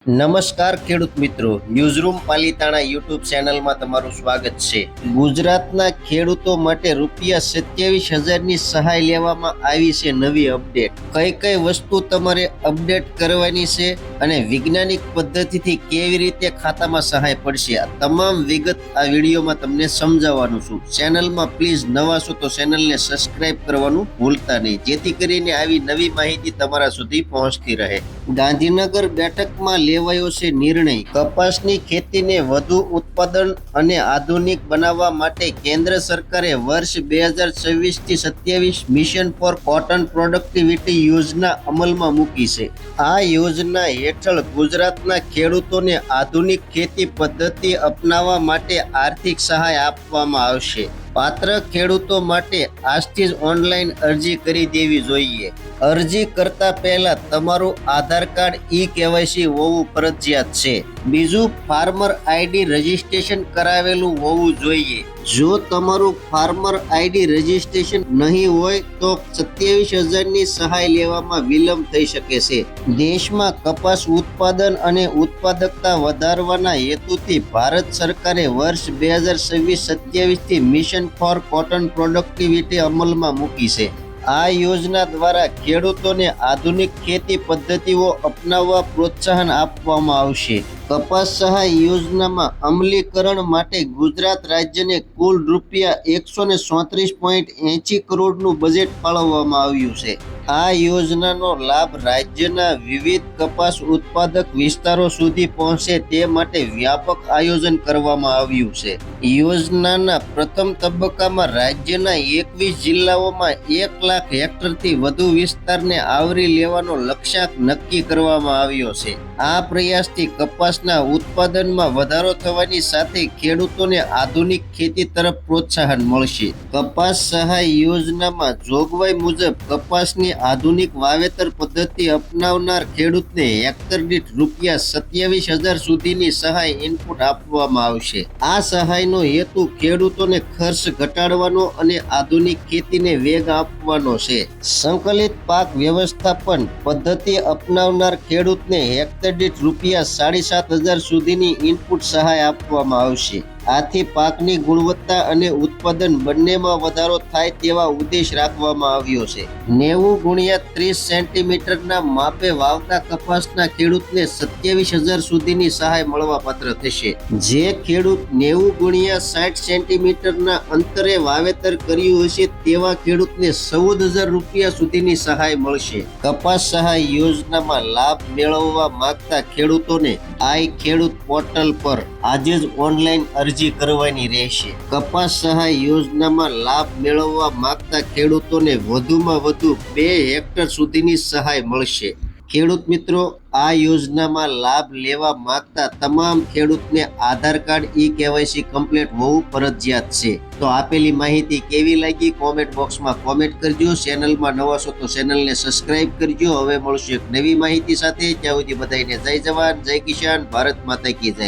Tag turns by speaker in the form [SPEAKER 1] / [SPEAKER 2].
[SPEAKER 1] નમસ્કાર ખેડૂત મિત્રો, ન્યૂઝરૂમ પાલીતાણા યુટ્યુબ ચેનલમાં તમારું સ્વાગત છે। ગુજરાતના ખેડૂતો માટે ₹27,000ની સહાય લેવામાં આવી છે। નવી અપડેટ કઈ કઈ વસ્તુ તમારે અપડેટ કરવાની છે અને વૈજ્ઞાનિક પદ્ધતિથી કેવી રીતે ખાતામાં સહાય પડશે, આ તમામ વિગત આ વિડીયોમાં તમને સમજાવવાનું છું। ચેનલમાં પ્લીઝ નવા છો તો ચેનલને સબસ્ક્રાઇબ કરવાનું ભૂલતા નહીં, જેથી કરીને આવી નવી માહિતી તમારા સુધી પહોંચતી રહે। ગાંધીનગર બેઠકમાં લેવાયો છે નિર્ણય। કપાસની ખેતીને વધુ ઉત્પાદન અને આધુનિક બનાવવા માટે કેન્દ્ર સરકારે વર્ષ 2026 થી 27 મિશન ફોર કોટન પ્રોડક્ટિવિટી યોજના અમલમાં મૂકી છે। આ યોજના હેઠળ ગુજરાતના ખેડૂતોને આધુનિક ખેતી પદ્ધતિ અપનાવવા માટે આર્થિક સહાય આપવામાં આવશે। પાત્ર ખેડૂતો માટે આજથી જ ઓનલાઈન અરજી કરી દેવી જોઈએ। અરજી કરતા પહેલા તમારું આધાર કાર્ડ KYC હોવું ફરજિયાત છે। બીજું, ફાર્મર આઈડી રજીસ્ટ્રેશન કરાવેલું હોવું જોઈએ। જો તમારું ફાર્મર આઈડી રજીસ્ટ્રેશન નહીં હોય તો 27,000ની સહાય લેવામાં વિલંબ થઈ શકે છે। દેશમાં કપાસ ઉત્પાદન અને ઉત્પાદકતા વધારવાના હેતુથી ભારત સરકારે વર્ષ 2026-27 થી મિશન ફોર કોટન પ્રોડક્ટિવિટી અમલમાં મૂકી છે। આ યોજના દ્વારા ખેડૂતોને આધુનિક ખેતી પદ્ધતિઓ અપનાવવા પ્રોત્સાહન આપવામાં આવશે। કપાસ સહાય યોજનામાં અમલીકરણ માટે ગુજરાત રાજ્યને કુલ ₹134.80 કરોડનું બજેટ ફાળવવામાં આવ્યું છે। આ યોજનાનો લાભ રાજ્યના વિવિધ કપાસ ઉત્પાદક વિસ્તારો સુધી પહોંચે તે માટે વ્યાપક આયોજન કરવામાં આવ્યું છે। યોજનાના પ્રથમ તબક્કામાં રાજ્યના 21 જિલ્લાઓમાં 1 લાખ હેક્ટરથી વધુ વિસ્તારને આવરી લેવાનો લક્ષ્યાંક નક્કી કરવામાં આવ્યો છે। આ પ્રયાસથી કપાસના ઉત્પાદનમાં વધારો થવાની સાથે ખેડૂતોને આધુનિક ખેતી તરફ પ્રોત્સાહન મળશે। કપાસ સહાય યોજનામાં જોગવાઈ મુજબ કપાસની આધુનિક વાવેતર પદ્ધતિ અપનાવનાર ખેડૂતને હેક્ટર દીઠ ₹27,000 સુધીની સહાય ઇનપુટ આપવામાં આવશે। આ સહાયનો હેતુ ખેડૂતોને ખર્ચ ઘટાડવાનો અને આધુનિક ખેતીને વેગ આપવાનો છે। સંકલિત પાક વ્યવસ્થાપન પદ્ધતિ અપનાવનાર ખેડૂતને હેક્ટર દીઠ ₹7,500 સુધીની ઇનપુટ સહાય આપવામાં આવશે। આથી પાકની ગુણવત્તા અને ઉત્પાદન બંનેમાં વધારો થાય તેવા ઉદ્દેશ રાખવામાં આવ્યો છે। 90x30 સેન્ટીમીટરના માપે વાવતા કપાસના ખેડૂતને 27,000 સુધીની સહાય મળવાપાત્ર થશે। જે ખેડૂત 90x60 સેન્ટીમીટરના અંતરે વાવેતર કર્યું હશે તેવા ખેડૂતને ₹14,000 સુધીની સહાય મળશે। કપાસ સહાય યોજનામાં લાભ મેળવવા માંગતા ખેડૂતોને આઈ ખેડૂત પોર્ટલ પર આજે જ ઓનલાઈન અરજી કરવાની રહેશે। કપાસ સહાય યોજનામાં લાભ મેળવવા માંગતા ખેડૂતોને વધુમાં વધુ 2 હેક્ટર સુધીની સહાય મળશે। ખેડૂત મિત્રો, આ યોજનામાં લાભ લેવા માંગતા તમામ ખેડૂતને આધાર કાર્ડ KYC કમ્પ્લીટ હોવું ફરજિયાત છે। તો આપેલી માહિતી કેવી લાગી કોમેન્ટ બોક્સમાં કોમેન્ટ કરજો। ચેનલમાં નવા છો તો ચેનલને સબસ્ક્રાઇબ કરજો। હવે મળશું એક નવી માહિતી સાથે, ત્યાં સુધી બધાને જય જવાન, જય કિસાન, ભારત માતા કી જય।